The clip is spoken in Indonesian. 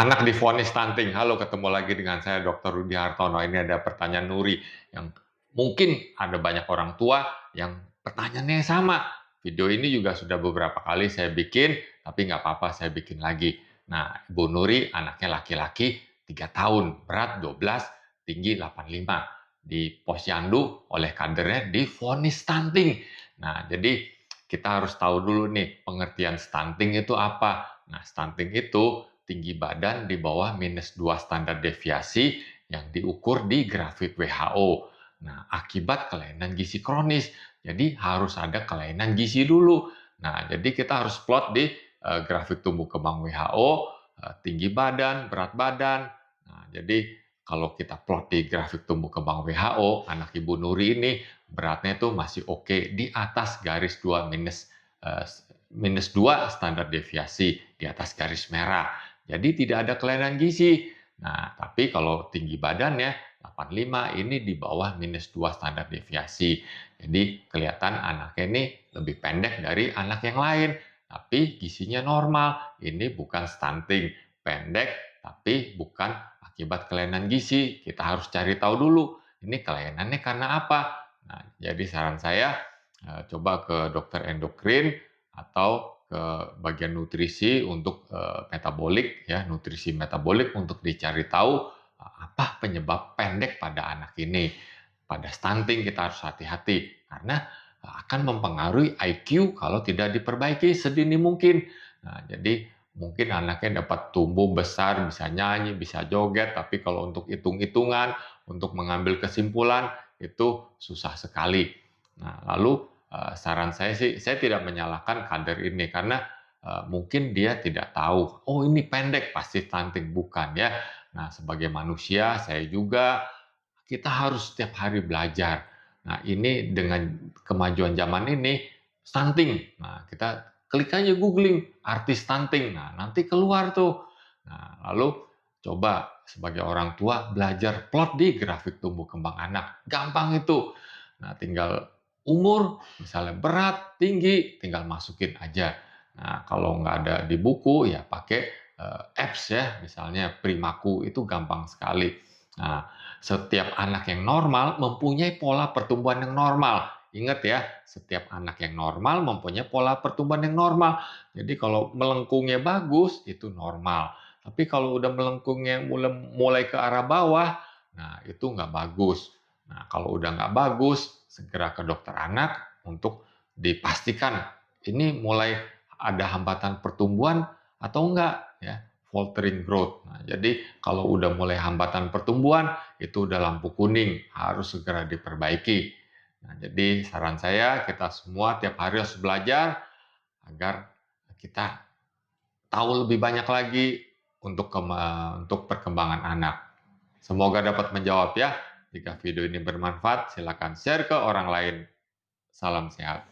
Anak divonis stunting. Halo, ketemu lagi dengan saya Dr. Rudi Hartono. Ini ada pertanyaan Nuri yang mungkin ada banyak orang tua yang pertanyaannya sama. Video ini juga sudah beberapa kali saya bikin, tapi nggak apa-apa saya bikin lagi. Nah, Ibu Nuri anaknya laki-laki 3 tahun, berat 12, tinggi 85. Di posyandu oleh kadernya divonis stunting. Nah, jadi kita harus tahu dulu nih pengertian stunting itu apa. Nah, stunting itu tinggi badan di bawah -2 standar deviasi yang diukur di grafik WHO. Nah, akibat kelainan gizi kronis. Jadi harus ada kelainan gizi dulu. Nah, jadi kita harus plot di grafik tumbuh kembang WHO, tinggi badan, berat badan. Nah, jadi kalau kita plot di grafik tumbuh kembang WHO, anak Ibu Nuri ini beratnya itu masih oke di atas garis 2 minus 2 standar deviasi di atas garis merah. Jadi tidak ada kelainan gizi. Nah, tapi kalau tinggi badannya 85 ini di bawah -2 standar deviasi. Jadi kelihatan anaknya ini lebih pendek dari anak yang lain. Tapi gizinya normal. Ini bukan stunting. Pendek tapi bukan akibat kelainan gizi. Kita harus cari tahu dulu. Ini kelainannya karena apa? Nah, jadi saran saya coba ke dokter endokrin atau ke bagian nutrisi untuk metabolik ya, nutrisi metabolik untuk dicari tahu apa penyebab pendek pada anak ini. Pada stunting kita harus hati-hati karena akan mempengaruhi IQ kalau tidak diperbaiki sedini mungkin. Nah, jadi mungkin anaknya dapat tumbuh besar, bisa nyanyi, bisa joget, tapi kalau untuk hitung-hitungan, untuk mengambil kesimpulan itu susah sekali. Nah, lalu saran saya sih, saya tidak menyalahkan kader ini karena mungkin dia tidak tahu, oh ini pendek pasti stunting, bukan ya. Nah, sebagai manusia saya juga kita harus setiap hari belajar. Nah, ini dengan kemajuan zaman ini stunting. Nah, kita klik aja googling arti stunting. Nah, nanti keluar tuh. Nah, lalu coba sebagai orang tua belajar plot di grafik tumbuh kembang anak. Gampang itu. Nah, tinggal umur, misalnya berat, tinggi, tinggal masukin aja. Nah, kalau nggak ada di buku, ya pakai apps ya, misalnya Primaku, itu gampang sekali. Nah, setiap anak yang normal mempunyai pola pertumbuhan yang normal. Ingat ya, setiap anak yang normal mempunyai pola pertumbuhan yang normal. Jadi kalau melengkungnya bagus, itu normal. Tapi kalau udah melengkungnya mulai ke arah bawah, nah itu nggak bagus. Nah, kalau udah nggak bagus, segera ke dokter anak untuk dipastikan ini mulai ada hambatan pertumbuhan atau enggak ya, faltering growth. Nah, jadi kalau udah mulai hambatan pertumbuhan itu udah lampu kuning, harus segera diperbaiki. Nah, jadi saran saya kita semua tiap hari harus belajar agar kita tahu lebih banyak lagi untuk perkembangan anak. Semoga dapat menjawab ya. Jika video ini bermanfaat, silakan share ke orang lain. Salam sehat.